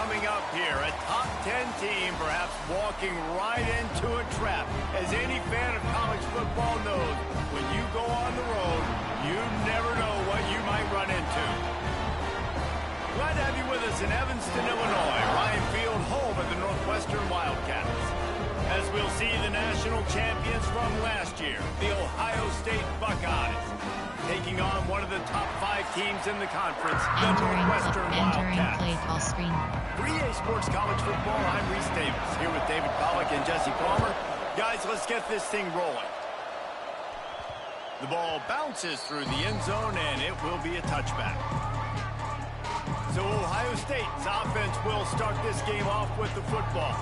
coming up here. A top 10 team perhaps walking right into a trap. As any fan of college football knows, when you go on the road, you never know what you might run into. Glad to have you with us in Evanston, Illinois. Ryan Field, home of the Northwestern Wildcats. As we'll see the national champions from last year, the Ohio State Buckeyes, taking on one of the top 5 teams in the conference, the Northwestern Wildcats. Play call screen. For EA Sports College Football, I'm Reese Davis, here with David Pollack and Jesse Palmer. Guys, let's get this thing rolling. The ball bounces through the end zone, and it will be a touchback. So Ohio State's offense will start this game off with the football.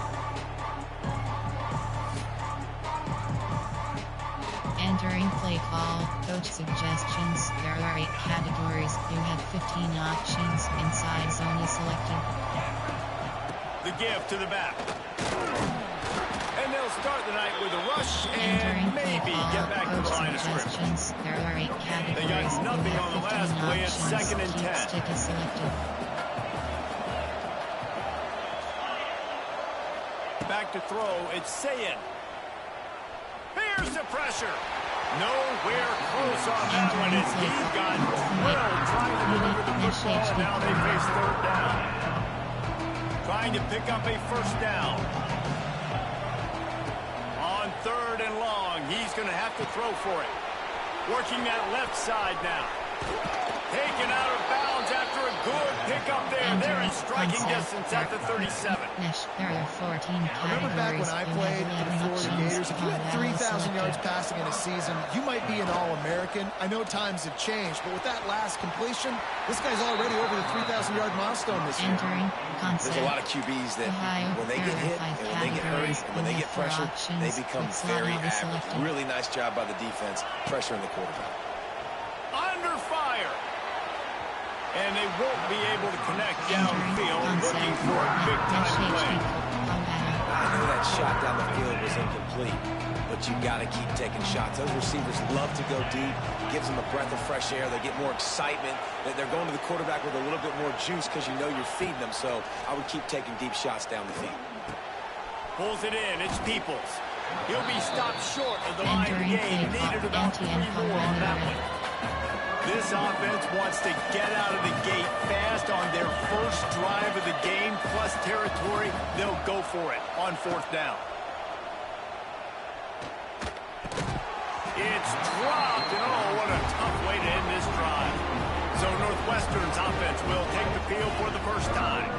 Entering play call, coach suggestions. There are 8 categories. You have 15 options. Inside zone is selected. The give to the back. And they'll start the night with a rush and maybe get back to the line of scrimmage. There are 8 categories. They got nothing on the last play. It's 2nd and 10. Stick is selected. Back to throw. It's Sayin. Here's the pressure. Nowhere close on that one as he got drilled trying to deliver the football, and now they face 3rd down. Trying to pick up a 1st down. On 3rd and long, he's going to have to throw for it. Working that left side now. Taken out of bounds after a good pickup there. They're in striking distance at the 37. There are 14 categories. Remember back when I played for the Florida Gators, if you had 3,000 yards passing in a season, you might be an All-American. I know times have changed, but with that last completion, this guy's already over the 3,000-yard milestone this year. There's a lot of QBs that when they get hit and when they get hurt and when they get pressured, they become very average. Really nice job by the defense pressuring the quarterback. Under fire. And they won't be able to connect downfield, looking for a big-time play. I know that shot down the field was incomplete, but you got to keep taking shots. Those receivers love to go deep. It gives them a breath of fresh air. They get more excitement. They're going to the quarterback with a little bit more juice because you know you're feeding them. So I would keep taking deep shots down the field. Pulls it in. It's Peoples. He'll be stopped short of the line of the game. Needed about 3 more on that one. This offense wants to get out of the gate fast on their first drive of the game, plus territory. They'll go for it on 4th down. It's dropped, and oh, what a tough way to end this drive. So Northwestern's offense will take the field for the first time.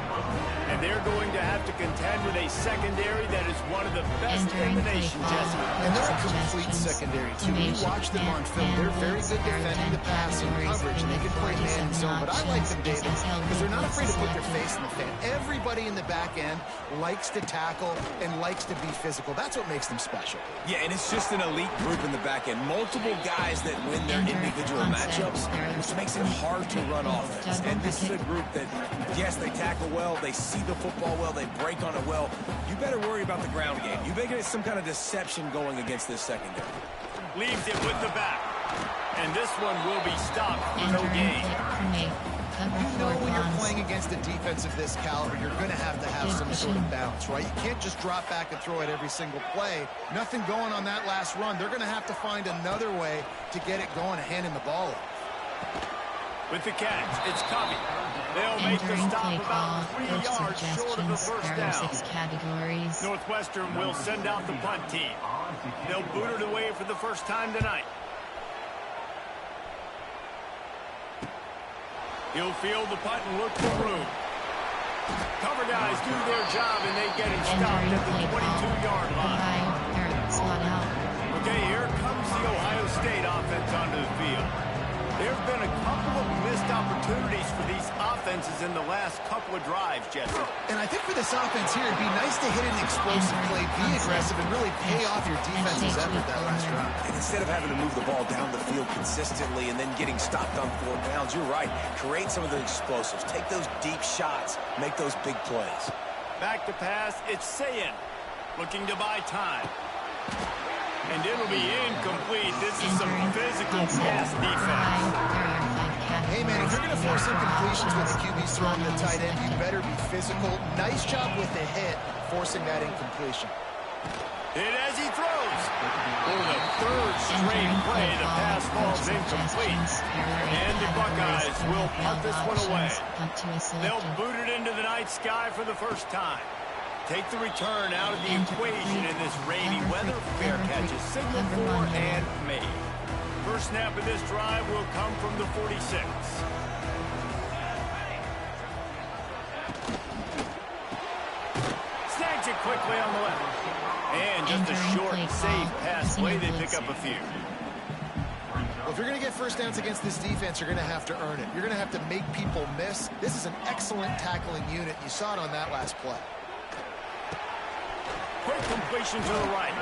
And they're going to have to contend with a secondary that is one of the best in the nation, Jesse. And they're a complete secondary, too. You watch them on film. They're very good defending the pass and coverage, and they can play man and zone. But I like them, David, because they're not afraid to put their face in the fan. Everybody in the back end likes to tackle and likes to be physical. That's what makes them special. Yeah, and it's just an elite group in the back end. Multiple guys that win their individual matchups, which makes it hard to run offense. And this is a group that, yes, they tackle well, they see the football well, they break on it well. You better worry about the ground game. You better get some kind of deception going against this secondary. Leaves it with the back. And this one will be stopped for no gain. You know when you're playing against a defense of this caliber, you're going to have some sort of bounce, right? You can't just drop back and throw it every single play. Nothing going on that last run. They're going to have to find another way to get it going and handing the ball off. With the catch, it's Covey. They'll make the stop about 3 yards short of the 1st down. 6 categories. Northwestern will send out the punt team. They'll boot it away for the first time tonight. He'll field the punt and look for room. Cover guys do their job, and they get him stopped at the 22-yard line. Okay, here comes the Ohio State offense onto the field. There have been a couple of missed opportunities for these offenses in the last couple of drives, Jesse. And I think for this offense here, it'd be nice to hit an explosive play, be aggressive, and really pay off your defense's effort that last drive. And instead of having to move the ball down the field consistently and then getting stopped on 4 downs, you're right. Create some of the explosives. Take those deep shots. Make those big plays. Back to pass. It's Sayin looking to buy time. And it'll be incomplete. This is some physical pass defense. Hey, man, if you're going to force incompletions with the QB's throwing the tight end, you better be physical. Nice job with the hit, forcing that incompletion. Hit as he throws. For the third straight play, the pass falls incomplete. And the Buckeyes will punt this one away. They'll boot it into the night sky for the first time. Take the return out of the equation in this rainy weather. Fair catch is signaled for and made. First snap of this drive will come from the 46. Snags it quickly on the left. And just a short, safe pass play. They pick up a few. Well, if you're going to get first downs against this defense, you're going to have to earn it. You're going to have to make people miss. This is an excellent tackling unit. You saw it on that last play. Quick completion to the right.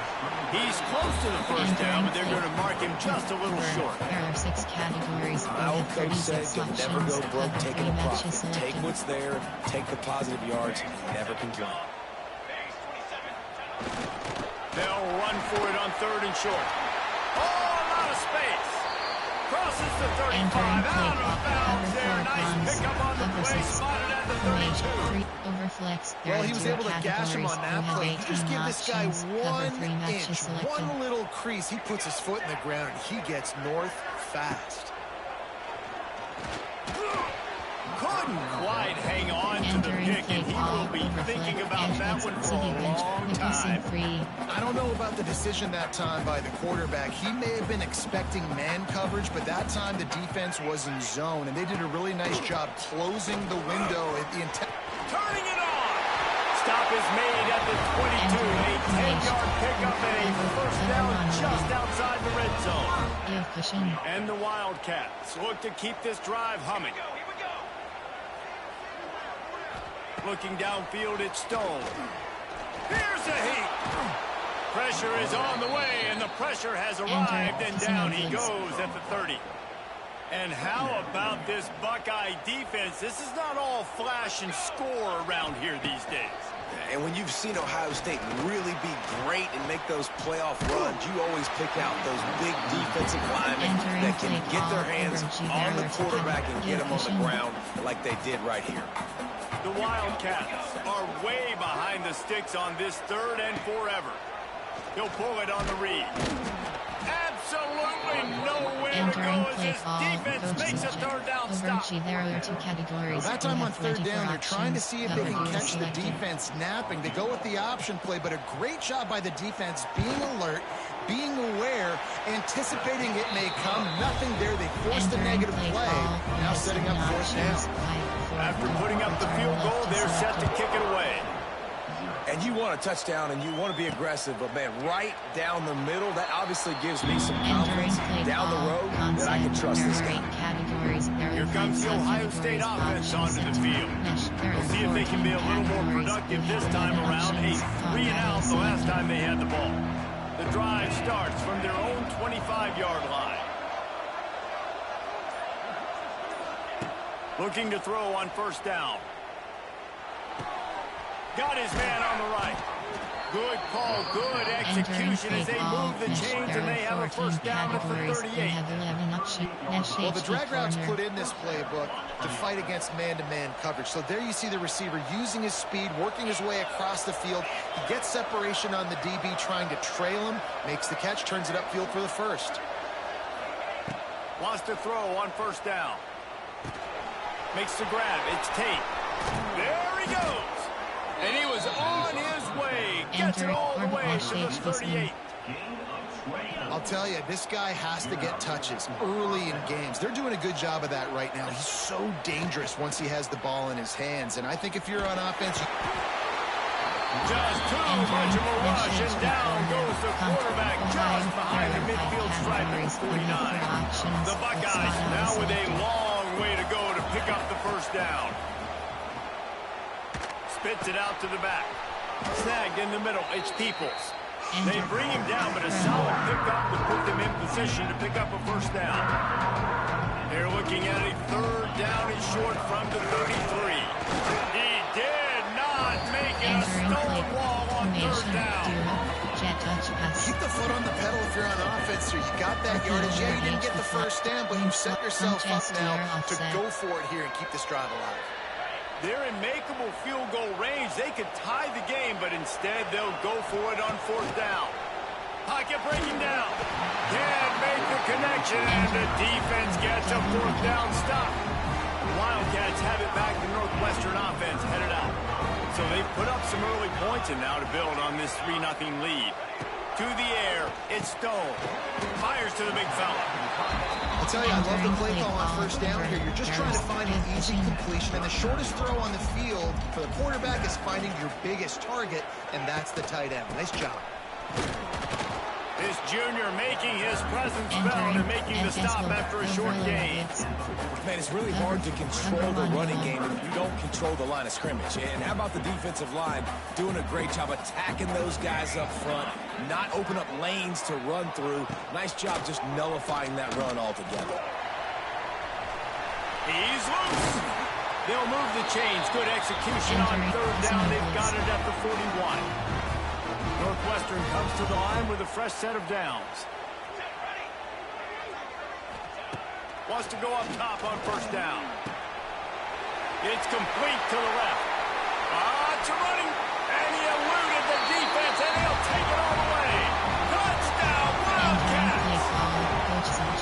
He's close to the first down, but they're going to mark him just a little short. There are 6 categories. My old coach said you'll never go broke taking a profit. Take what's there, take the positive yards, never complain. They'll run for it on 3rd and short. Oh, a lot of space. Crosses the 35. Out of bounds there. Nice pickup on the play. Spotted at the 32. Overflex. Well, he was able to gash him on that play. You just give this guy 1 inch, one little crease. He puts his foot in the ground, and he gets north fast. Couldn't quite hang on to the pick, and he will be thinking about that one for a long time. I don't know about the decision that time by the quarterback. He may have been expecting man coverage, but that time the defense was in zone, and they did a really nice job closing the window at the intent. Turning it on. Stop is made at the 22. A 10-yard pickup and a first down just outside the red zone. And the Wildcats look to keep this drive humming. Looking downfield, it's Stone. Here's a heat. Pressure is on the way, and the pressure has arrived, and down he goes at the 30. And how about this Buckeye defense? This is not all flash and score around here these days. And when you've seen Ohio State really be great and make those playoff runs, you always pick out those big defensive linemen that can get their hands on the quarterback and get him on the ground like they did right here. The Wildcats are way behind the sticks on this 3rd and forever. He'll pull it on the read. Absolutely nowhere to go as this defense makes a 3rd down stop. There are 2 categories. Well, that time on 3rd down, they're trying to see if they can catch the defense napping. They go with the option play, but a great job by the defense being alert, being aware, anticipating it may come. Nothing there. They forced a negative play. Now setting up 4th down. After putting up the field goal, they're set to kick it away. And you want a touchdown and you want to be aggressive, but man, right down the middle, that obviously gives me some confidence down the road that I can trust this guy. Here comes the Ohio State offense onto the field. We'll see if they can be a little more productive this time around. A 3-and-out the last time they had the ball. The drive starts from their own 25-yard line. Looking to throw on 1st down. Got his man on the right. Good call, good execution as they move the chains, and they have a 1st down at the 38. Well, the drag routes put in this playbook to fight against man-to-man coverage. So there you see the receiver using his speed, working his way across the field. He gets separation on the DB, trying to trail him, makes the catch, turns it upfield for the 1st. Wants to throw on 1st down. Makes the grab. It's Tate. There he goes. And he was on his way. Gets it all the way to the 38. I'll tell you, this guy has to get touches early in games. They're doing a good job of that right now. He's so dangerous once he has the ball in his hands. And I think if you're on offense... Just too much of a rush, and down goes the quarterback just behind the midfield stripe at 49. The Buckeyes now with a long way to go to pick up the 1st down. Spits it out to the back. Snagged in the middle. It's Peoples. They bring him down, but a solid pickup to put them in position to pick up a 1st down. They're looking at a 3rd down and short from the 33. He did not make it. A stone wall on 3rd down. Keep the foot on the pedal if you're on offense, or you got that yardage. Yeah, you didn't get the 1st down, but you set yourself up now to go for it here and keep this drive alive. They're in makeable field goal range. They could tie the game, but instead they'll go for it on 4th down. Pocket breaking down. Can't make the connection, and the defense gets a 4th down stop. The Wildcats have it back. The Northwestern offense headed out. So they've put up some early points, and now to build on this 3-0 lead. To the air, it's Stone. Fires to the big fella. I'll tell you, I love the play call on 1st down here. You're just trying to find an easy completion, and the shortest throw on the field for the quarterback is finding your biggest target, and that's the tight end. Nice job. This junior making his presence felt and making the stop after a short gain. Man, it's really hard to control the running game if you don't control the line of scrimmage. And how about the defensive line doing a great job attacking those guys up front, not open up lanes to run through. Nice job just nullifying that run altogether. He's loose. They'll move the chains. Good execution on 3rd down. They've got it at the 41. Northwestern comes to the line with a fresh set of downs. Wants to go up top on 1st down. It's complete to the left. To running, and he eluded the defense, and he'll take it all the way. Touchdown, Wildcats!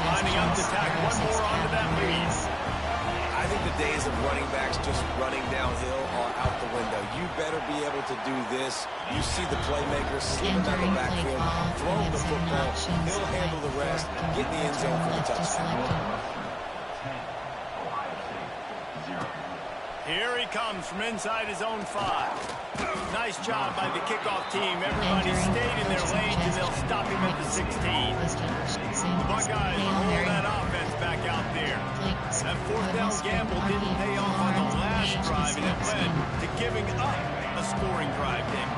Lining up to tack one more onto that lead. I think the days of running backs just running downhill are out the window. You better be able to do this. You see the playmaker slipping out of the backfield, throwing the football. He'll handle the rest, get in the end zone for the touchdown. Here he comes from inside his own 5. Nice job by the kickoff team. Everybody stayed in their lanes, and they'll stop him at the 16. Buckeyes roll that offense back out there. That 4th down gamble didn't pay off on the last drive, and it led to giving up a scoring drive, Tim.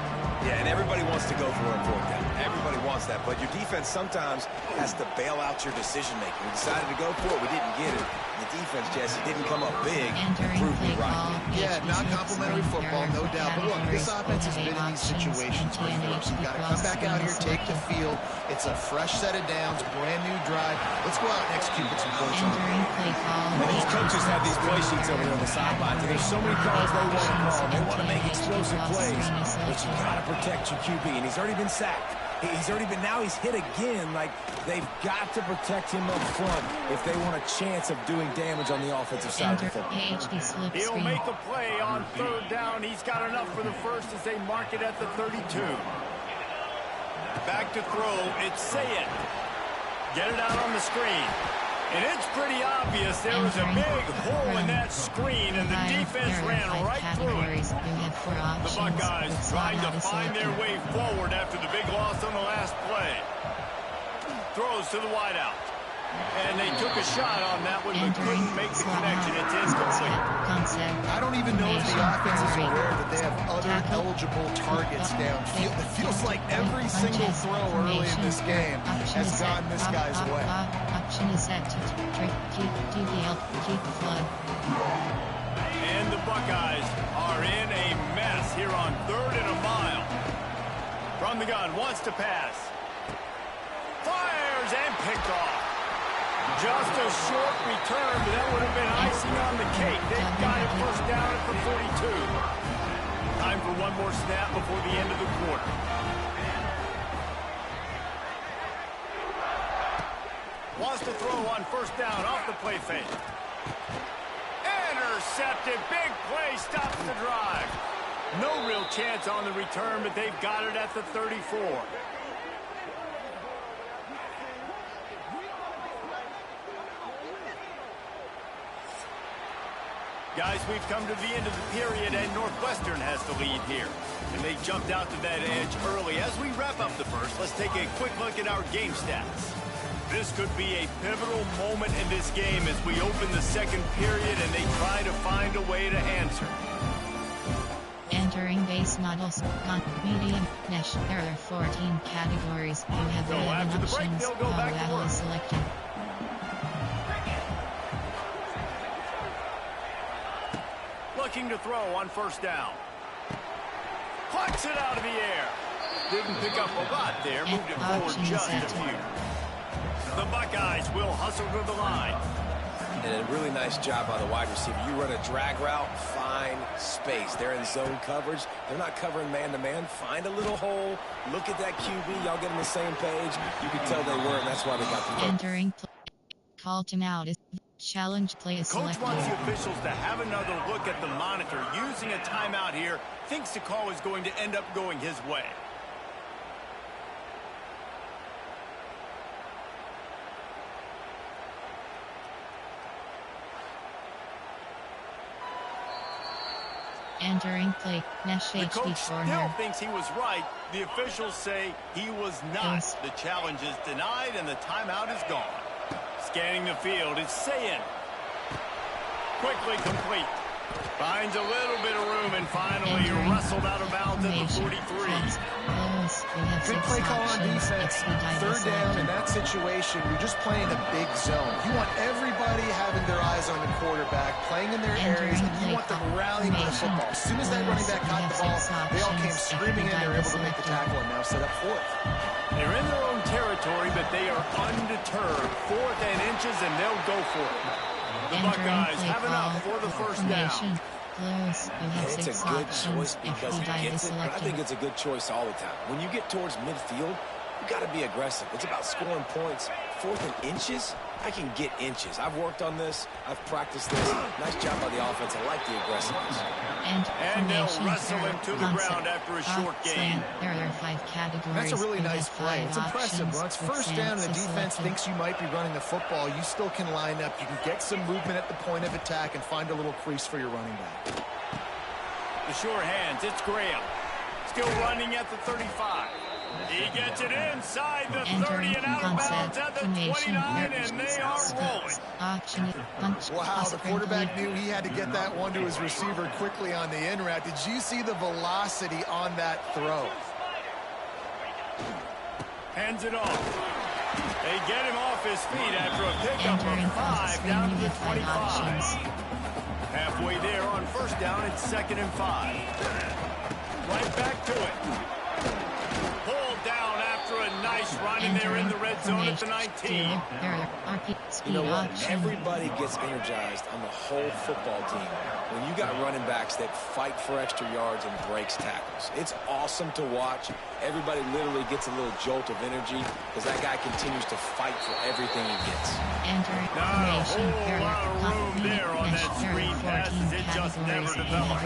Yeah, and everybody wants to go for it on 4th down. Everybody wants that, but your defense sometimes has to bail out your decision-making. We decided to go for it. We didn't get it. The defense, Jesse, didn't come up big and prove me right. Yeah, not complimentary football, no doubt. But look, this offense has been in these situations before. So you've got to come back out here, take the field. It's a fresh set of downs, brand new drive. Let's go out and execute with some points on it. And these coaches have these play sheets over here on the sidelines. There's so many calls they want to call. They want to make explosive plays. But you got to protect your QB, and he's already been sacked. Now he's hit again. Like, they've got to protect him up front if they want a chance of doing damage on the offensive side of the football. He'll make a play on 3rd down. He's got enough for the first as they mark it at the 32. Back to throw. It's Sayed. Get it out on the screen. And it's pretty obvious there was a big hole in that screen, and the defense ran right through it. The Buckeyes trying to find their way forward after the big loss on the last play. Throws to the wideout. And they took a shot on that one, but couldn't make the connection. It's incomplete. I don't even know if the offense is aware that they have other eligible targets downfield. It feels like every single throw early in this game has gone this guy's way. And the Buckeyes are in a mess here on 3rd and a mile. From the gun, wants to pass. Fires and picked off. Just a short return, but that would have been icing on the cake. They've got it 1st down at the 42. Time for one more snap before the end of the quarter. Wants to throw on 1st down off the play fake. Intercepted. Big play stops the drive. No real chance on the return, but they've got it at the 34. Guys, we've come to the end of the period, and Northwestern has the lead here. And they jumped out to that edge early. As we wrap up the first, let's take a quick look at our game stats. This could be a pivotal moment in this game as we open the 2nd period and they try to find a way to answer. Entering base models, medium, mesh. There are 14 categories. You have 11 options. Auto selected. Looking to throw on 1st down. Plucks it out of the air. Didn't pick up a lot there. Moved it forward just a few. The Buckeyes will hustle to the line. And a really nice job by the wide receiver. You run a drag route, find space. They're in zone coverage. They're not covering man-to-man. Find a little hole. Look at that QB. Y'all get on the same page. You can tell they were, and that's why they got the Entering call timeout is challenge play is Coach selected. wants the officials to have another look at the monitor. Using a timeout here, thinks the call is going to end up going his way. Entering play, Nash The coach HD still corner. thinks he was right. The officials say he was not. Yes. The challenge is denied and the timeout is gone. Scanning the field, it's Sayin. Quickly complete. Finds a little bit of room and finally wrestled out of bounds at the 43. Good play call on defense. Third down in that situation, you're just playing a big zone. You want everybody having their eyes on the quarterback, playing in their areas, and you want them rallying for the football. As soon as that running back caught the ball, they all came screaming in. They were able to make the tackle and now set up fourth. They're in their own territory, but they are undeterred. 4th and inches, and they'll go for it. The Buckeyes have enough for the first down. It's a good choice because he gets it, but I think it's a good choice all the time. When you get towards midfield, you got to be aggressive. It's about scoring points. 4th and inches, I can get inches. I've worked on this. I've practiced this. Nice job by the offense. I like the aggressiveness. And they'll wrestle him to the ground after a short gain. There are 5 categories. That's a really nice play. It's impressive. When it's first down and the defense thinks you might be running the football, you still can line up. You can get some movement at the point of attack and find a little crease for your running back. The sure hands, it's Graham. Still running at the 35. He gets it inside the 30 and out of bounds at the 29, and they are rolling. Wow, the quarterback knew he had to get that one to his receiver quickly on the in route. Did you see the velocity on that throw? Hands it off. They get him off his feet after a pickup of 5 down to the 25. Halfway there on first down, it's 2nd and 5. Right back to it. Pulled down after a nice run, and they're in the red zone at the 19. You know what? Everybody gets energized on the whole football team when you got running backs that fight for extra yards and breaks tackles. It's awesome to watch. Everybody literally gets a little jolt of energy because that guy continues to fight for everything he gets. Not a whole lot of room there on that screen passes. It just never developed.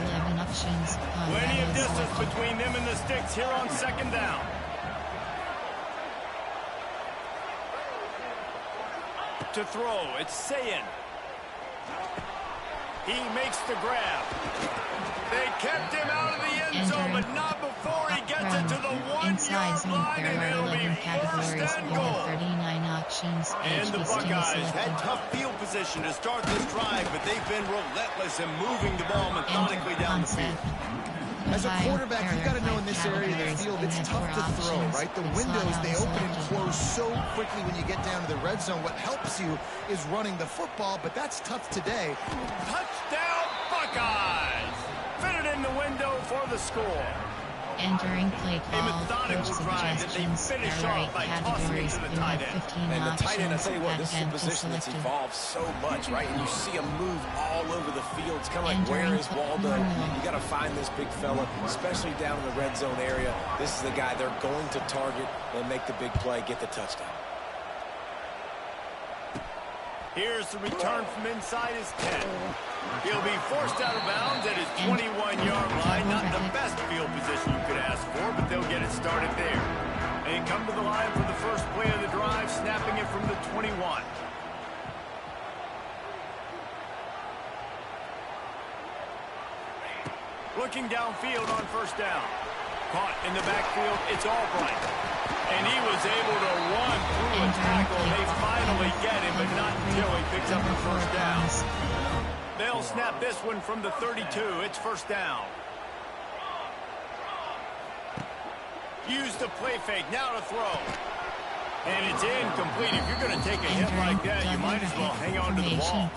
Plenty of distance between them and the sticks here on 2nd down. To throw, it's Sayin. He makes the grab. They kept him out of the end zone, but not before he gets it to the 1-yard line, and it'll be 1st and goal. And the Buckeyes had tough field position to start this drive, but they've been relentless in moving the ball methodically down the field. As a quarterback, you've got to know in this area of the field, it's tough to throw, right? The windows, they open and close so quickly when you get down to the red zone. What helps you is running the football, but that's tough today. Touchdown, Buckeyes! Fitted in the window for the score. Entering play A call, methodical coach drive that they suggestions, finish there are off 8 by tossing it categories. to the You tight have end. 15 And the tight end, I options. tell you what, this is a Content position that's selected. evolved so much, right? And you see him move all over the field. It's kind of like, where Entering is Waldo? You got to find this big fella, especially down in the red zone area. This is the guy they're going to target and make the big play, get the touchdown. Here's the return from inside his 10. He'll be forced out of bounds at his 21-yard line. Not the best field position you could ask for, but they'll get it started there. They come to the line for the first play of the drive, snapping it from the 21. Looking downfield on first down. Caught in the backfield, it's Albright. And he was able to run through a tackle. They finally get him, but not until he picks up the first down. They'll snap this one from the 32. It's first down. Use the play fake. Now to throw. And it's incomplete. If you're going to take a hit like that, you might as well hang on to the ball.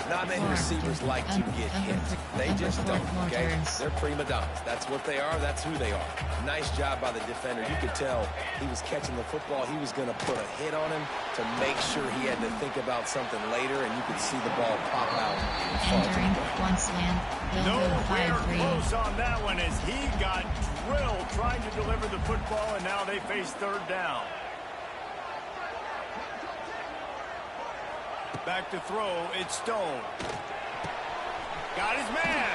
Not many receivers like to get hit. They just don't, okay? They're prima donnas. That's what they are. That's who they are. Nice job by the defender. You could tell he was catching the football. He was going to put a hit on him to make sure he had to think about something later, and you could see the ball pop out. Entering once land. Nowhere close on that one as he got drilled trying to deliver the football, and now they face third down. Back to throw, it's Stone. Got his man.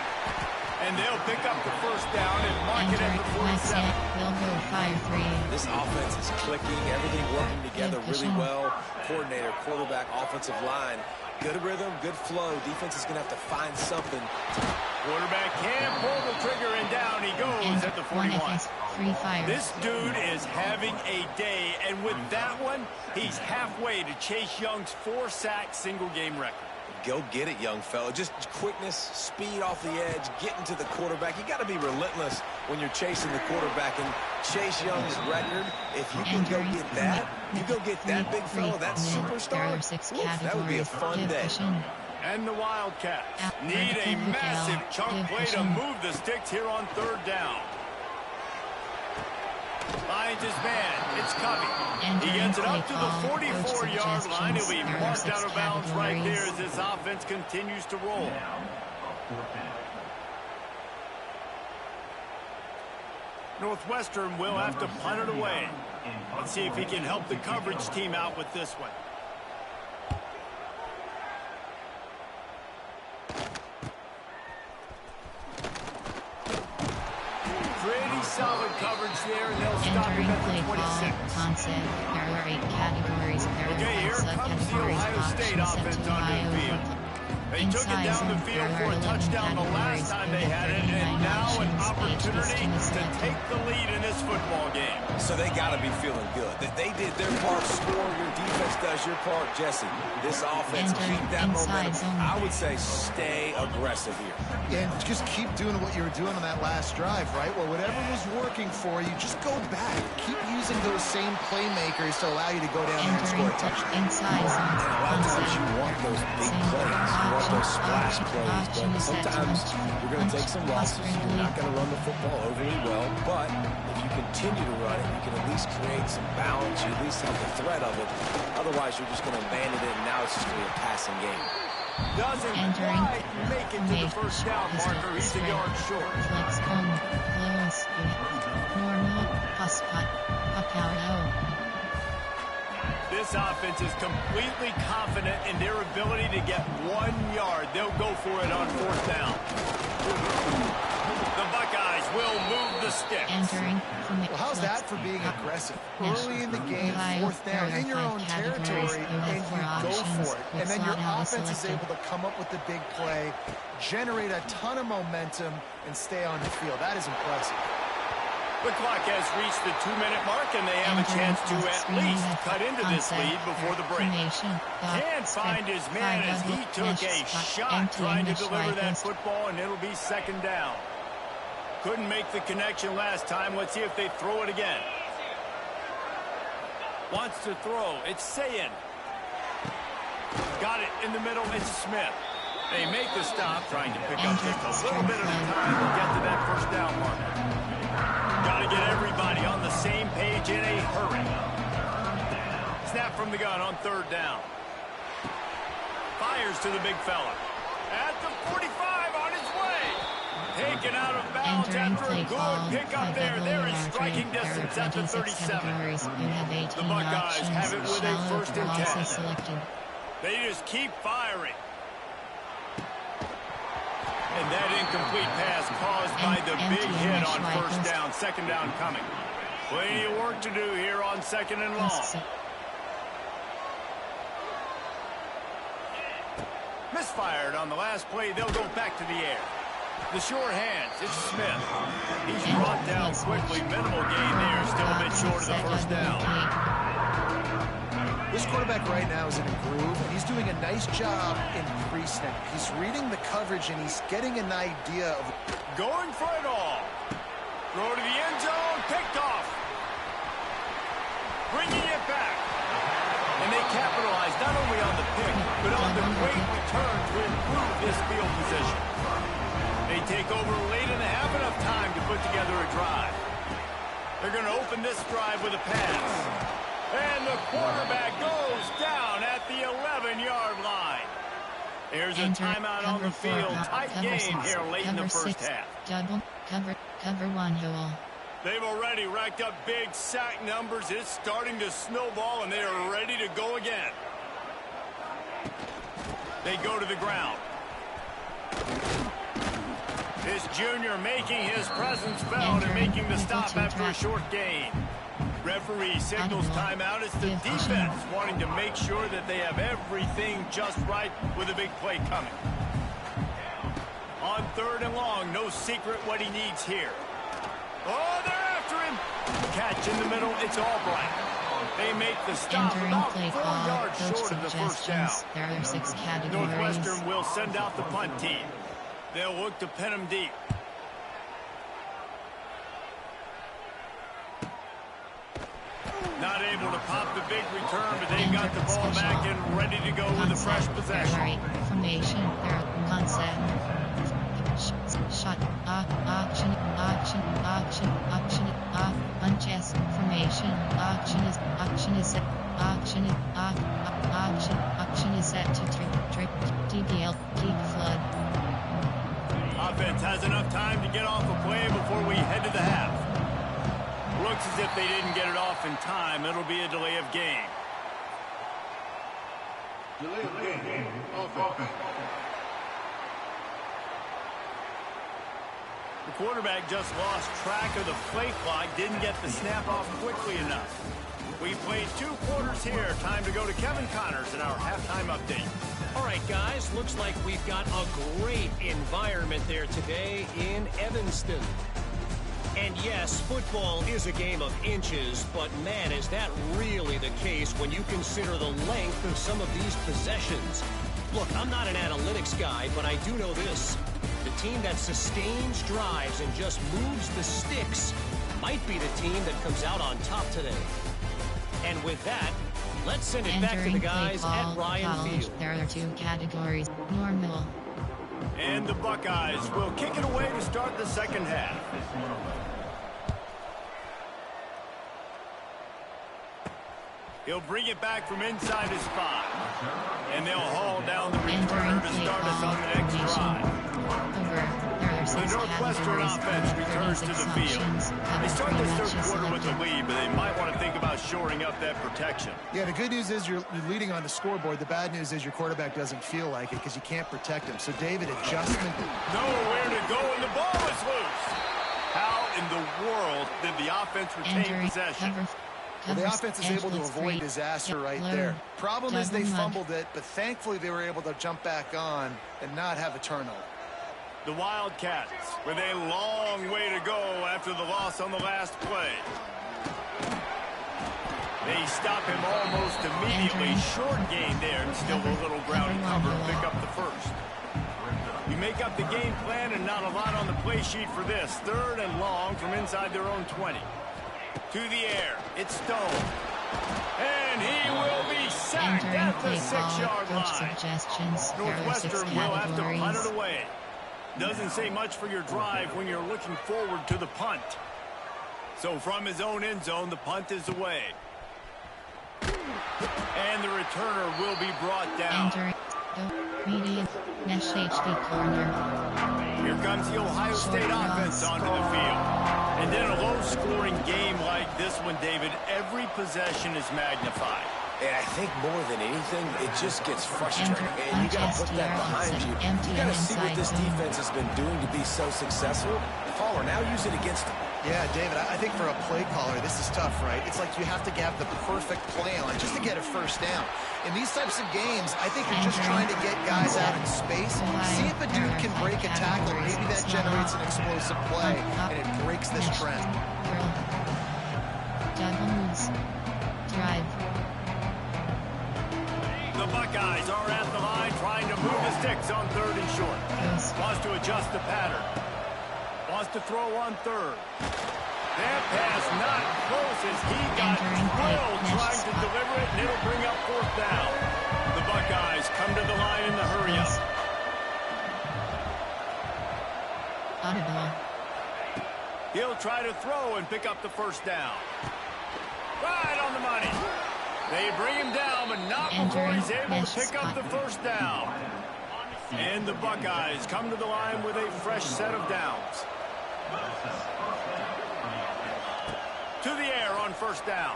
And they'll pick up the first down and mark it at the 47. They'll go 5-3. This offense is clicking, everything working together really well. Coordinator, quarterback, offensive line. Good rhythm, good flow. Defense is going to have to find something. Quarterback can't pull the trigger, and down he goes at the 41. This dude is having a day, and with that one, he's halfway to Chase Young's 4-sack single-game record. Go get it, young fella. Just quickness, speed off the edge, getting to the quarterback. You got to be relentless when you're chasing the quarterback. And Chase Young's record, if you can go get that, you go get that big fella, that superstar, oof, that would be a fun day. And the Wildcats need a massive chunk play to move the sticks here on third down. Finds his man. It's Covey. He gets it up to the 44-yard line. He'll be marked out of bounds right there as this offense continues to roll. Northwestern will have to punt it away. Let's see if he can help the coverage team out with this one. Solid coverage there, and they'll stop him at the 26. Concept. There are 8 categories. Okay, here comes the Ohio State offense onto the field. They took it down the field for a touchdown the last time they had it, and now an opportunity to take the lead in this football game. So they got to be feeling good. They did their part, score, your defense does your part. Jesse, this offense, keep that momentum. I would say stay aggressive here. And just keep doing what you were doing on that last drive, right? Well, whatever was working for you, just go back. Keep using those same playmakers to allow you to go down there and score a touchdown. Inside zone. And a lot of times you want those big plays. You want those splash plays. But sometimes you're going to take some losses. You're not going to run the football overly well. But if you continue to run it, you can at least create some balance. You at least have the threat of it. Otherwise, you're just going to abandon it, and now it's just going to be a passing game. Doesn't quite make it to the first down marker. He's a yard short. Flex home. Close. Normal. Hotspot. This offense is completely confident in their ability to get 1 yard. They'll go for it on fourth down. The Buckeyes will move the sticks. Entering from the well, how's that for being aggressive? Early in the game, fourth down, in your own territory, and you go for it. And then your offense is able to come up with the big play, generate a ton of momentum, and stay on the field. That is impressive. The clock has reached the 2-minute mark, and they have a chance to at least cut into this lead before the break. Can't find his man as he took a shot trying to deliver that football, and it'll be second down. Couldn't make the connection last time. Let's see if they throw it again. Wants to throw. It's Sayin. Got it in the middle. It's Smith. They make the stop, trying to pick up just a little bit of time to get to that first down marker. Got to get everybody on the same page in a hurry. Snap from the gun on third down. Fires to the big fella. At the 45 on his way. Taken out of bounds after a good pickup there. There is striking distance at the 37. The Buckeyes have it with a 1st and 10. They just keep firing. And that incomplete pass caused by the big hit on first down. Second down coming. Plenty of work to do here on 2nd and long. Misfired on the last play. They'll go back to the air. The short hands. It's Smith. He's brought down quickly. Minimal gain there. Still a bit short of the first down. This quarterback right now is in a groove, and he's doing a nice job in pre-snap. He's reading the coverage, and he's getting an idea of going for it all. Throw to the end zone. Picked off. bringing it back. And they capitalized not only on the pick, but on the great return to improve this field position. They take over late in the half, enough time to put together a drive. They're going to open this drive with a pass. And the quarterback goes down at the 11-yard line. There's a timeout on the field. Tight game here late in the first half. Double, cover one hole. They've already racked up big sack numbers. It's starting to snowball, and they are ready to go again. They go to the ground. This junior making his presence felt and making the stop after a short gain. Referee signals timeout. It's the defense wanting to make sure that they have everything just right with a big play coming. On 3rd and long, no secret what he needs here. Oh, they're after him. Catch in the middle. It's Albright. They make the stop about 4 yards short of the first down. There are 6 categories. Northwestern will send out the punt team. They'll look to pin him deep. Not able to pop the big return, but they've got the ball back and ready to go with a fresh possession. Formation, concept. Shot, option, punches, formation, option is set to trip, DBL, deep flood. Offense has enough time to get off a play before we head to the half. Looks as if they didn't get it off in time. It'll be a delay of game. Delay of game. Offense. The quarterback just lost track of the play clock, didn't get the snap off quickly enough. We played 2 quarters here. Time to go to Kevin Connors in our halftime update. All right, guys, looks like we've got a great environment there today in Evanston. And yes, football is a game of inches, but man, is that really the case when you consider the length of some of these possessions. Look, I'm not an analytics guy, but I do know this. The team that sustains drives and just moves the sticks might be the team that comes out on top today. And with that, let's send it back to the guys at Ryan Field. There are 2 categories, normal. And the Buckeyes will kick it away to start the second half. He'll bring it back from inside his 5. And they'll haul down the returner to start us on the next drive. The Northwestern offense returns to the field. They start this 3rd quarter with a lead, but they might want to think about shoring up that protection. Yeah, the good news is you're leading on the scoreboard. The bad news is your quarterback doesn't feel like it because you can't protect him. So, David, adjustment. Nowhere to go, and the ball is loose. How in the world did the offense retain possession? Well, the offense is able to avoid disaster right there. Problem is they fumbled it, but thankfully they were able to jump back on and not have a turnover. The Wildcats with a long way to go after the loss on the last play. They stop him almost immediately. Short gain there and still a little ground cover to pick up the first. You make up the game plan and not a lot on the play sheet for this. 3rd and long from inside their own 20. To the air. It's Stone. And he will be sacked at the 6-yard line. Northwestern will have to punt it away. Doesn't say much for your drive when you're looking forward to the punt. So from his own end zone, the punt is away. And the returner will be brought down. Median Mesh HD corner. Here comes the Ohio State offense onto the field. And in a low-scoring game like this one, David, every possession is magnified. And I think more than anything, it just gets frustrating. And you got to put that behind you. You got to see what this defense has been doing to be so successful. Caller, now use it against them. Yeah, David, I think for a play caller, this is tough, right? It's like you have to have the perfect play on just to get a first down. In these types of games, I think you're just trying to get guys out in space. See if a dude can break a tackle. Maybe that generates an explosive play, and it breaks this trend. Drive. The Buckeyes are at the line trying to move the sticks on 3rd and short. Wants to adjust the pattern. Wants to throw on 3rd. That pass not close as he got drilled trying to deliver it, and it'll bring up fourth down. The Buckeyes come to the line in the hurry-up. Audible. He'll try to throw and pick up the first down. Right on the money. They bring him down, but not before he's able to pick up the first down. And the Buckeyes come to the line with a fresh set of downs. To the air on first down.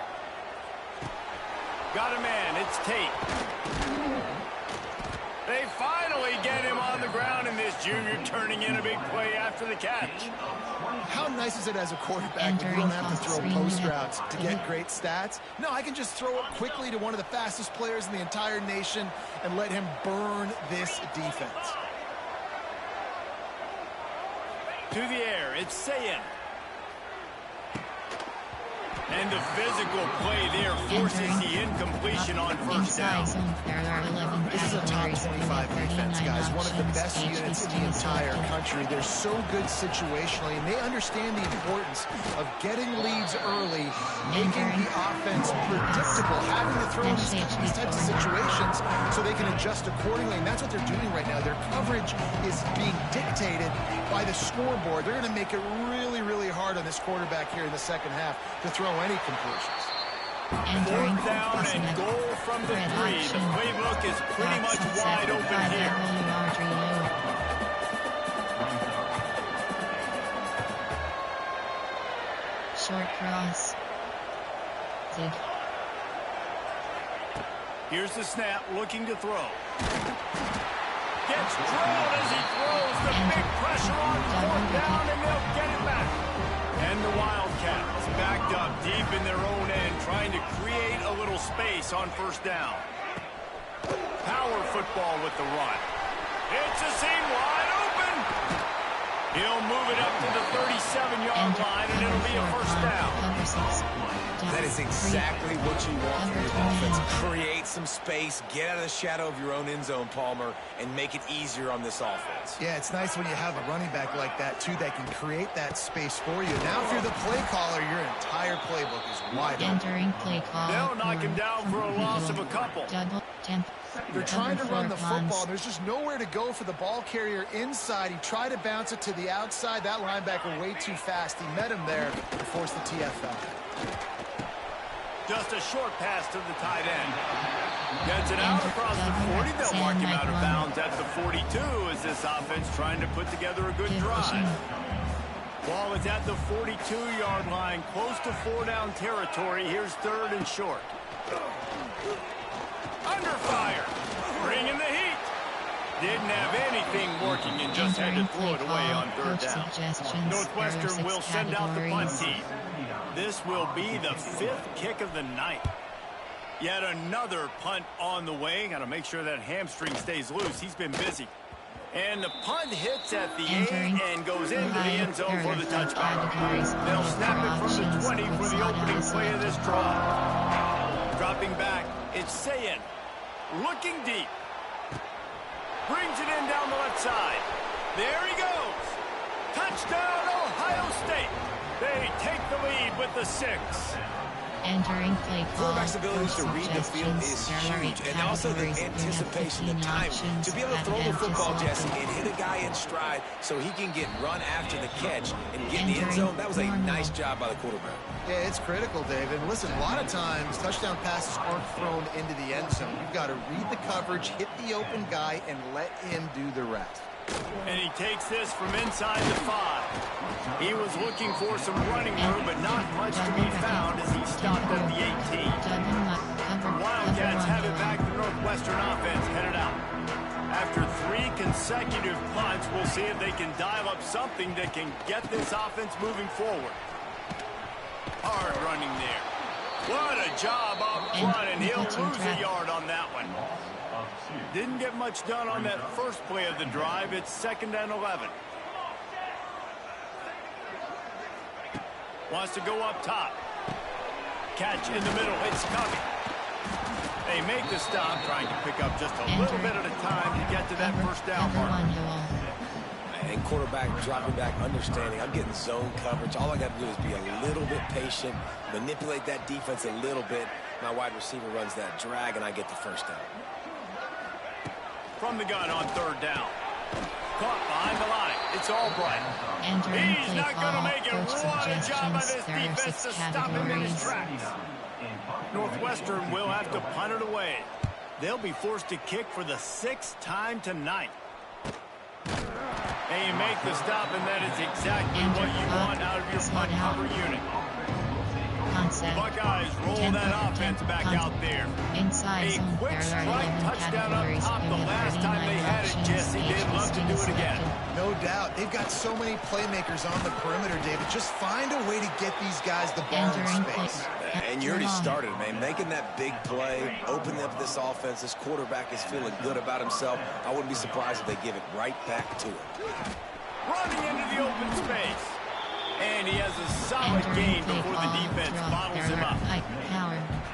Got a man. It's Tate. They finally get him on the ground, and this junior turning in a big play after the catch. How nice is it as a quarterback when you don't have to throw post routes to get great stats? No, I can just throw it quickly to one of the fastest players in the entire nation and let him burn this defense. To the air, it's Sayin. And the physical play there forces the incompletion on first down. This is a top 25 defense, guys. One of the best units in the entire country. They're so good situationally, and they understand the importance of getting leads early, making the offense predictable, having to throw in these types of situations so they can adjust accordingly. And that's what they're doing right now. Their coverage is being dictated by the scoreboard. They're going to make it really, really hard on this quarterback here in the second half to throw any conclusions. Fourth down and goal from the 3. The playbook is pretty much wide open here. Short cross. Zig. Here's the snap, looking to throw. Gets drilled as he throws. The big pressure on fourth down, and they'll get it back. And the Wildcats backed up deep in their own end, trying to create a little space on first down. Power football with the run. It's a seam wide open. He'll move it up to the 37-yard line, and it'll be a first down. That is exactly what you want from your offense. Create some space, get out of the shadow of your own end zone, Palmer, and make it easier on this offense. Yeah, it's nice when you have a running back like that, too, that can create that space for you. Now, if you're the play caller, your entire playbook is wide open. Entering play call. They'll knock him down for a loss of a couple. They're trying to run the football. There's just nowhere to go for the ball carrier inside. He tried to bounce it to the outside. That linebacker way too fast. He met him there and forced the TFL. Just a short pass to the tight end. Gets it out across the 40. They'll mark him out of bounds at the 42 as this offense trying to put together a good drive. Ball is at the 42-yard line, close to 4-down territory. Here's third and short. Under fire. Bringing the heat. Didn't have anything working and just had to throw it away on third down. Northwestern will send out the punt team. This will be the 5th kick of the night. Yet another punt on the way. Got to make sure that hamstring stays loose. He's been busy. And the punt hits at the 8 and goes into the end zone for the touchback. They'll snap it from the 20 for the opening play of this drive. Dropping back, it's Sayin. Looking deep. Brings it in down the left side. There he goes. Touchdown, Ohio State. They take the lead with the 6. Entering play call. Quarterback's ability to read the field is huge, and also the anticipation, the timing. To be able to throw the football, Jesse, and hit a guy in stride so he can get run after the catch and get in the end zone, that was a nice job by the quarterback. Yeah, it's critical, David. Listen, a lot of times touchdown passes aren't thrown into the end zone. You've got to read the coverage, hit the open guy, and let him do the rest. And he takes this from inside the 5. He was looking for some running room, but not much to be found as he stopped at the 18. Wildcats have it back. The Northwestern offense headed out. After 3 consecutive punts, we'll see if they can dial up something that can get this offense moving forward. Hard running there. What a job up front, and he'll lose a yard on that one. Didn't get much done on that first play of the drive. It's 2nd and 11. Wants to go up top. Catch in the middle. It's coming. They make the stop, trying to pick up just a little bit at a time to get to that first down mark. And same quarterback dropping back, understanding I'm getting zone coverage. All I got to do is be a little bit patient, manipulate that defense a little bit. My wide receiver runs that drag, and I get the first down. From the gun on third down. Caught behind the line. It's Albright. He's not going to make it. What a job by this defense to stop him in his tracks. Northwestern will have to punt it away. They'll be forced to kick for the 6th time tonight. And you make the stop, and that is exactly what you want out of your punt cover unit. Buckeyes roll that offense back out there. Inside a quick strike touchdown up top the last time they had it, Jesse. They'd love to do it again. No doubt. They've got so many playmakers on the perimeter, David. Just find a way to get these guys the ball in space. And you already started, man. Making that big play, opening up this offense. This quarterback is feeling good about himself. I wouldn't be surprised if they give it right back to him. Running into the open space. And he has a solid gain before the defense bottles him up.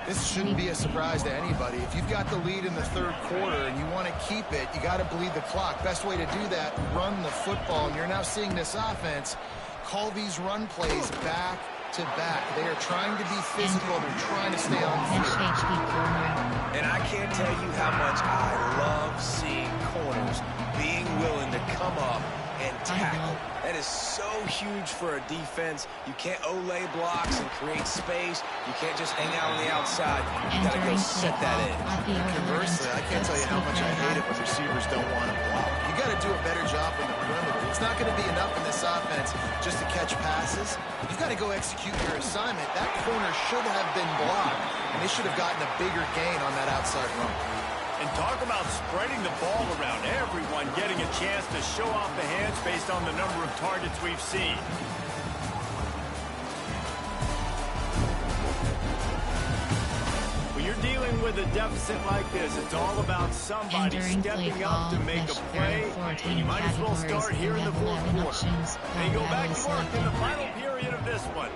This shouldn't be a surprise to anybody. If you've got the lead in the third quarter and you want to keep it, you got to bleed the clock. Best way to do that, run the football. And you're now seeing this offense call these run plays back to back. They are trying to be physical. They're trying to stay on the field. And I can't tell you how much I love seeing corners being willing to come up and tackle. That is so huge for a defense. You can't olay blocks and create space. You can't just hang out on the outside. You got to go set that in. Conversely, I can't tell you how much I hate it when receivers don't want to block. You got to do a better job on the perimeter. It's not going to be enough in this offense just to catch passes. You got to go execute your assignment. That corner should have been blocked, and they should have gotten a bigger gain on that outside run. And talk about spreading the ball around. Everyone getting a chance to show off the hands based on the number of targets we've seen. When you're dealing with a deficit like this, it's all about somebody stepping up to make a play. And you might as well start here in the fourth quarter. They go back to work in the final period of this one.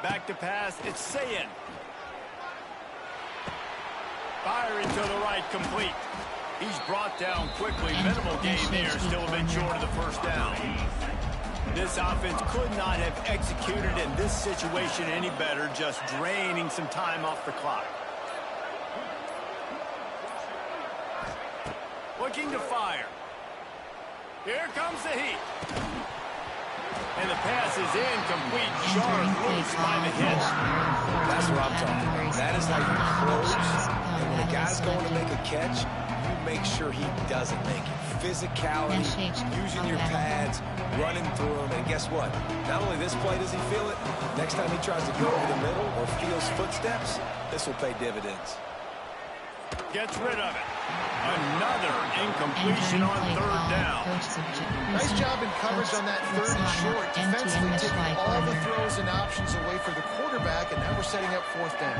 Back to pass, it's Sayin. Firing to the right, complete. He's brought down quickly. Minimal gain there, still a bit short of the first down. This offense could not have executed in this situation any better, just draining some time off the clock. Looking to fire. Here comes the heat. And the pass is incomplete. Jarred loose by the hit. That's what I'm talking about. That is how you close. And when a guy's going to make a catch, you make sure he doesn't make it. Physicality, using your pads, running through them. And guess what? Not only this play does he feel it, next time he tries to go over the middle or feels footsteps, this will pay dividends. Gets rid of it. Another incompletion on third down. Nice job in coverage on that third and short. Defensively taking all the throws and options away for the quarterback, and now we're setting up fourth down.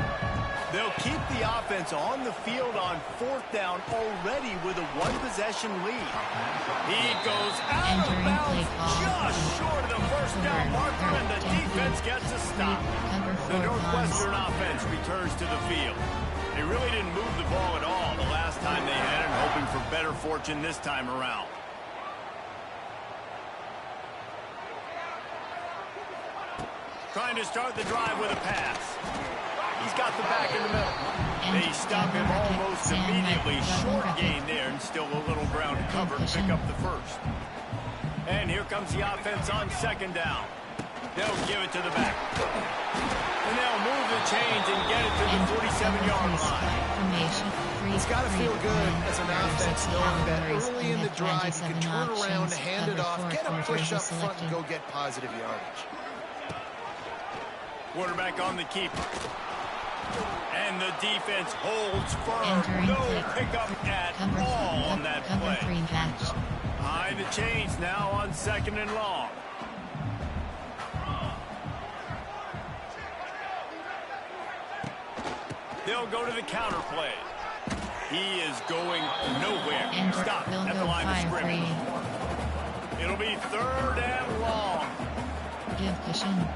They'll keep the offense on the field on fourth down already with a one-possession lead. He goes out of bounds just short of the first down marker, and the defense gets a stop. The Northwestern offense returns to the field. They really didn't move the ball at all the last time they had it, hoping for better fortune this time around. Trying to start the drive with a pass. He's got the back in the middle. They stop him almost immediately. Short gain there, and still a little ground to cover and pick up the first. And here comes the offense on second down. They'll give it to the back. And they'll move the chains and get it to the 47-yard line. It's got to feel good as an offense knowing that early in the drive you can turn around, hand it off, get a push up front, and go get positive yardage. Quarterback on the keeper. And the defense holds firm. No pickup at all on that play. Behind the chains now on second and long. They'll go to the counter play. He is going nowhere. Stop at the line of scrimmage. It'll be third and long. Give cushion.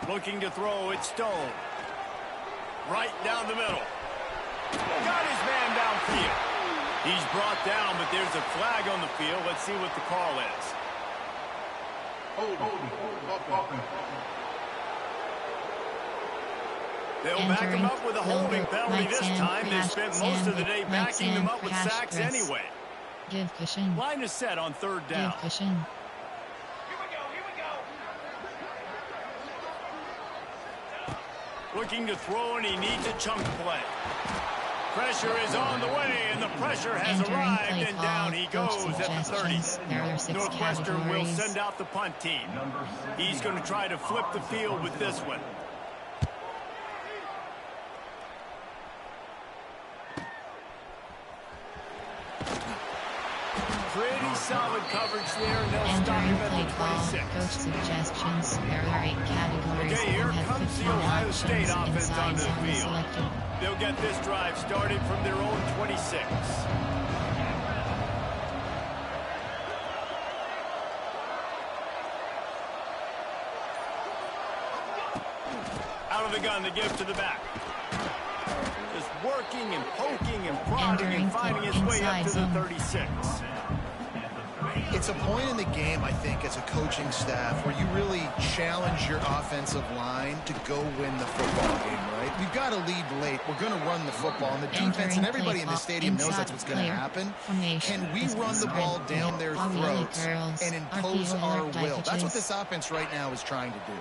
Looking to throw, it's Stone. Right down the middle. Got his man downfield. He's brought down, but there's a flag on the field. Let's see what the call is. They'll back him up with a holding penalty this time. They spent most of the day backing them up with sacks anyway. Give cushion. Line is set on third down. Give cushion. Looking to throw, and he needs a chunk play. Pressure is on the way, and the pressure has arrived, and down he goes at the 30. Northwestern will send out the punt team. He's going to try to flip the field with this one. Pretty solid coverage there, and they'll stop him at the 26. Coach suggestions. There are 8 categories. Okay, here comes the Ohio State offense onto the field. Selected. They'll get this drive started from their own 26. Out of the gun, the give to the back. Just working and poking and prodding and finding his way up to the 36. It's a point in the game, I think, as a coaching staff where you really challenge your offensive line to go win the football game, right? We've got to lead late. We're going to run the football. And the defense and everybody in the stadium knows that's what's going to happen. Can we run the ball down their throats and impose our will? That's what this offense right now is trying to do.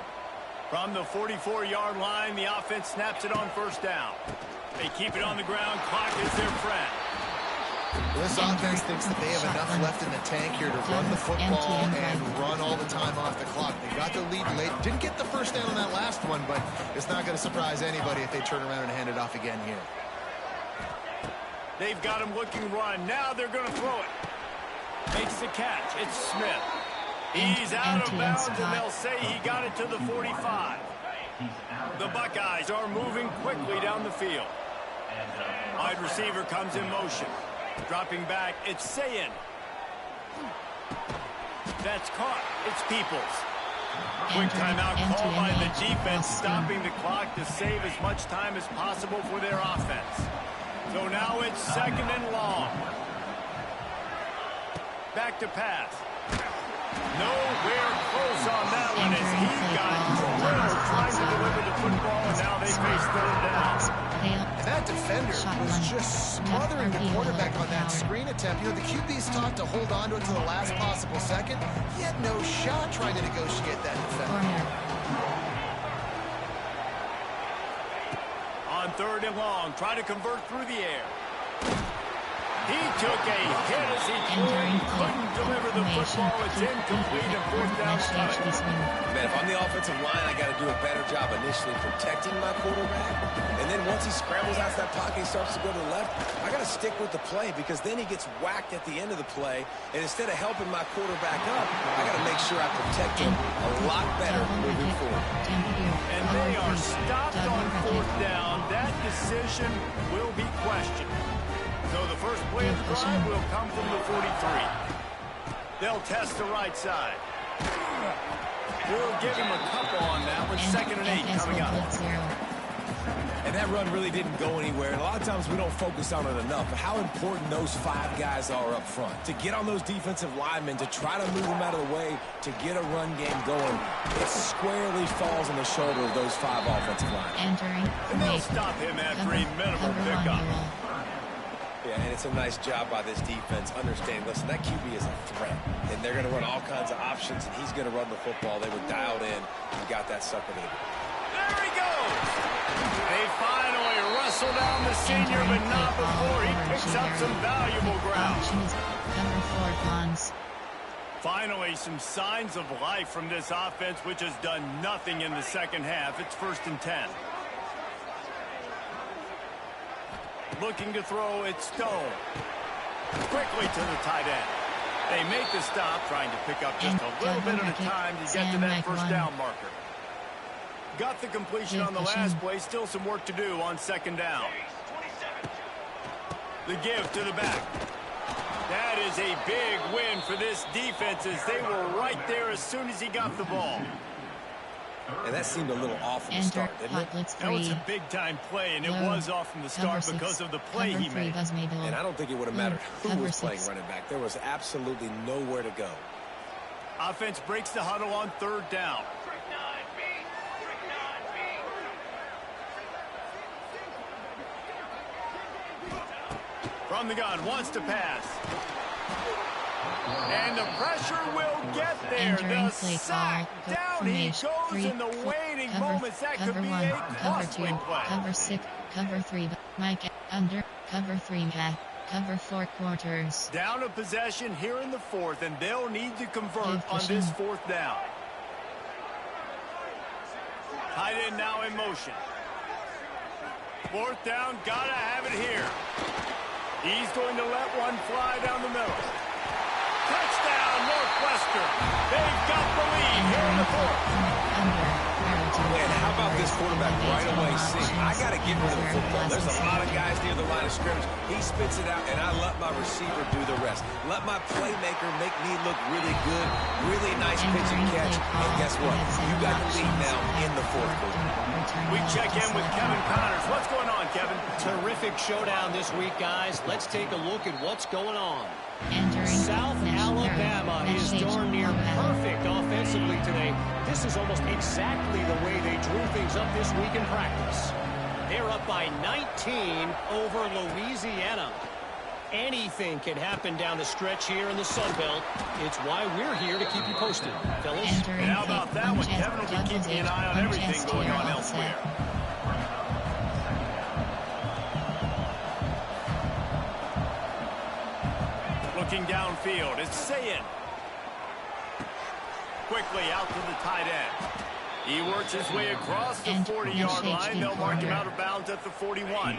From the 44-yard line, the offense snaps it on first down. They keep it on the ground. Clock is their friend. This offense thinks that they have enough left in the tank here to run the football and run all the time off the clock. They got the lead late. Didn't get the first down on that last one, but it's not going to surprise anybody if they turn around and hand it off again here. They've got him looking run. Now they're going to throw it. Makes the catch. It's Smith. He's out of bounds, and they'll say he got it to the 45. The Buckeyes are moving quickly down the field. Wide receiver comes in motion. Dropping back, it's Sayin. That's caught. It's Peoples. Quick timeout called by the defense, stopping the clock to save as much time as possible for their offense. So now it's second and long. Back to pass. Nowhere close on that one as he got drilled trying to deliver the football, and now they face third down. And that defender was just smothering the quarterback on that screen attempt. You know, the QB's taught to hold on to it to the last possible second. He had no shot trying to negotiate that defender. On third and long, try to convert through the air. He took a hit as he couldn't deliver the football. It's incomplete and fourth down start. Man, if I'm the offensive line, I got to do a better job initially protecting my quarterback. And then once he scrambles out of that pocket, he starts to go to the left, I got to stick with the play because then he gets whacked at the end of the play. And instead of helping my quarterback up, I got to make sure I protect him a lot better moving forward. And they are stopped on fourth down. That decision will be questioned. So the first play of the drive will come from the 43. They'll test the right side. We'll give him a couple on that one. Second and 8 coming up. And that run really didn't go anywhere. And a lot of times we don't focus on it enough. But how important those 5 guys are up front. To get on those defensive linemen, to try to move them out of the way, to get a run game going, it squarely falls on the shoulder of those 5 offensive linemen. And they'll stop him after a minimal pickup. Yeah, and it's a nice job by this defense understanding, listen, that QB is a threat, and they're going to run all kinds of options, and he's going to run the football. They were dialed in and got that sucker in. There he goes! They finally wrestle down the senior, but not before he picks up some valuable ground. Number 4 Pons. Finally, some signs of life from this offense, which has done nothing in the second half. It's first and 10. Looking to throw, it's Stone. Quickly to the tight end. They make the stop, trying to pick up just a little bit at a time to get to that first down marker. Got the completion on the last play. Still some work to do on second down. The give to the back. That is a big win for this defense as they were right there as soon as he got the ball. And that seemed a little off from the start, didn't it? That was a big-time play, and it was off from the start because of the play he made. And I don't think it would have mattered who was playing running back. There was absolutely nowhere to go. Offense breaks the huddle on 3rd down. From the gun, wants to pass. And the pressure will get there. The sack. Down he goes in the waiting moments. That could be a costly play. Cover 6, cover 3, Mike, under, cover 3, back, cover 4 quarters. Down a possession here in the 4th, and they'll need to convert on this 4th down. Tight end now in motion. 4th down, gotta have it here. He's going to let one fly down the middle. Touchdown, Northwestern. They've got the lead here in the 4th. And how about this quarterback right away seeing, I got to get rid of the football. There's a lot of guys near the line of scrimmage. He spits it out, and I let my receiver do the rest. Let my playmaker make me look really good. Really nice pitch and catch. And guess what? You got the lead now in the 4th quarter. We check in with Kevin Connors. What's going on, Kevin? Terrific showdown this week, guys. Let's take a look at what's going on. South Alabama is darn near perfect offensively today. This is almost exactly the way they drew things up this week in practice. They're up by 19 over Louisiana. Anything can happen down the stretch here in the Sun Belt. It's why we're here to keep you posted, fellas. And how about that one? Kevin will be keeping an eye on everything going on elsewhere. Looking downfield, it's Sayin. Quickly out to the tight end. He works his way across the 40-yard line. They'll mark him out of bounds at the 41.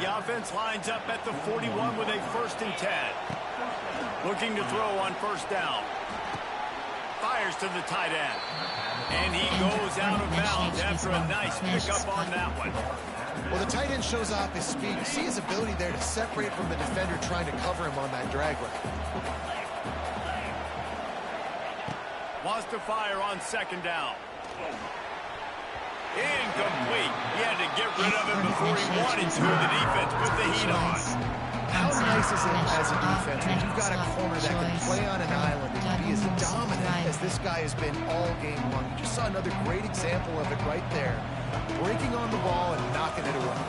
The offense lines up at the 41 with a 1st and 10. Looking to throw on 1st down. Fires to the tight end. And he goes out of bounds after a nice pickup on that one. Well, the tight end shows off his speed. You see his ability there to separate from the defender trying to cover him on that drag route. Wants to fire on 2nd down. Incomplete. He had to get rid of it before he wanted to. The defense put the heat on. How nice is it as a defense when you've got a corner that can play on an island and be as dominant as this guy has been all game long? You just saw another great example of it right there. Breaking on the ball and knocking it away.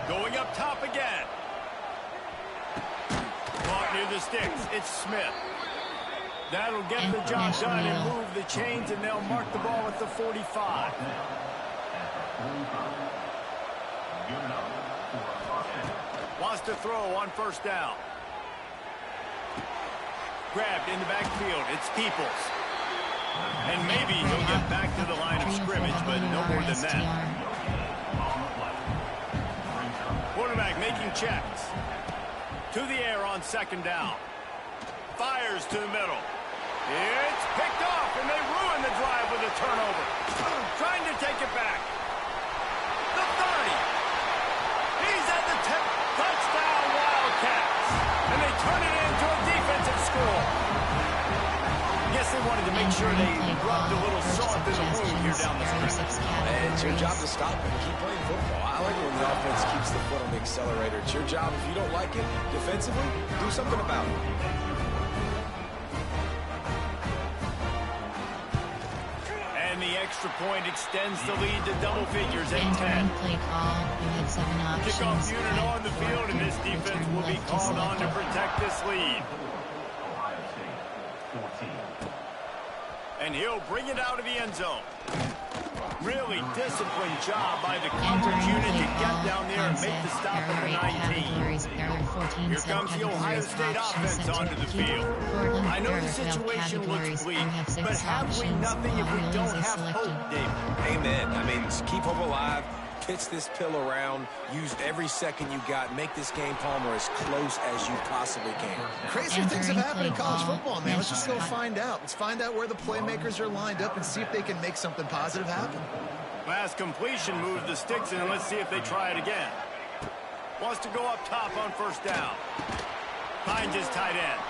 Going up top again. Caught near the sticks. It's Smith. That'll get the job done and move the chains, and they'll mark the ball at the 45. Wants to throw on 1st down. Grabbed in the backfield. It's Peoples. And maybe he'll get back to the line of scrimmage, but no more than that. Quarterback making checks. To the air on 2nd down. Fires to the middle. It's picked off, and they ruin the drive with a turnover. Trying to take it back. The 30. He's at the 10. Touchdown, Wildcats. And they turn it into a defensive score. Guess they wanted to make sure they rubbed a little salt in the wound here down the stretch. And it's your job to stop it. Keep playing football. I like it when the offense keeps the foot on the accelerator. It's your job. If you don't like it defensively, do something about it. And the extra point extends the lead to double figures at 10. Play call. You had 7 options. Kickoff unit on the field, and this defense will be called on to protect this lead. And he'll bring it out of the end zone. Really disciplined job by the coverage unit to get down there and make the stop at the 19. Here comes the Ohio State offense onto the field. I know the situation looks bleak, but have we nothing if we don't have hope, David? Amen. I mean, keep hope alive. Pitch this pill around. Use every second you got. Make this game, Palmer, as close as you possibly can. Crazier things have happened in college football, man. Let's just go find out. Let's find out where the playmakers are lined up and see if they can make something positive happen. Last completion moved the sticks in, and let's see if they try it again. Wants to go up top on 1st down. Finds his tight end.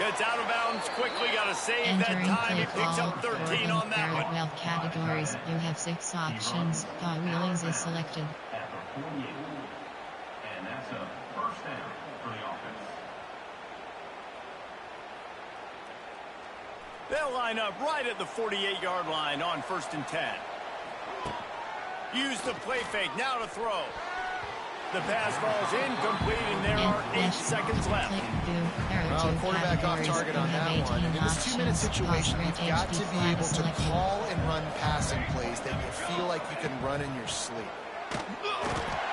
Gets out of bounds quickly. Got to save Entering that time. He play picks call up 13 for on that one. well categories. You have 6 options. Car wheelies is selected. At the 48. And that's a first down for the offense. They'll line up right at the 48-yard line on 1st and 10. Use the play fake. Now to throw. The pass falls incomplete, and there are 8 seconds left. Well, the quarterback off target on that one. And in this 2-minute situation, you've got to be able to call and run passing plays that you feel like you can run in your sleep.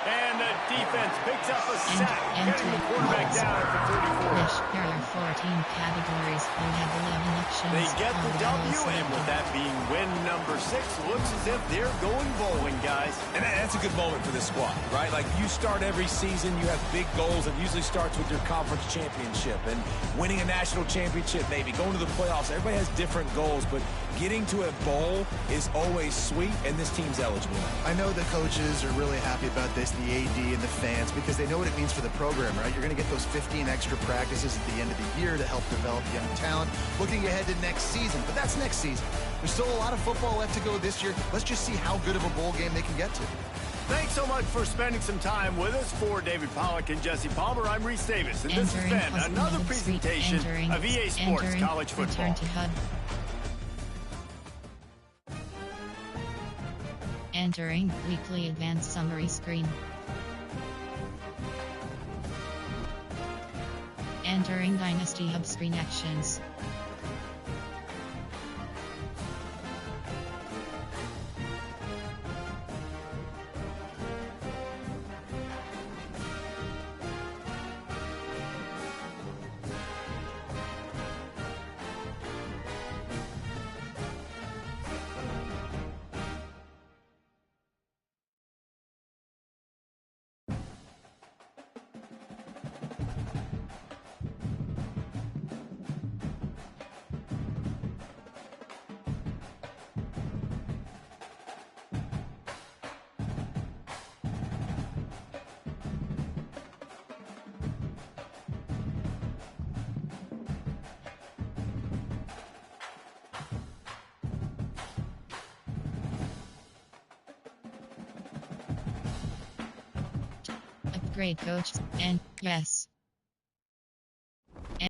And the defense picks up a sack, getting the quarterback down at the 34. There are 14 categories. You have 11 options. They get the W, and with that being win number 6, looks as if they're going bowling, guys. And that's a good moment for this squad, right? Like, you start every season, you have big goals. It usually starts with your conference championship and winning a national championship, maybe going to the playoffs. Everybody has different goals, but getting to a bowl is always sweet, and this team's eligible. I know the coaches are really happy about this, the AD and the fans, because they know what it means for the program, right? You're going to get those 15 extra practices at the end of the year to help develop young talent, looking ahead to next season. But that's next season. There's still a lot of football left to go this year. Let's just see how good of a bowl game they can get to. Thanks so much for spending some time with us. For David Pollack and Jesse Palmer, I'm Reese Davis, and this has been another presentation of EA Sports College Football. Entering weekly advanced summary screen. Entering Dynasty Hub screen actions. Great coach, and yes.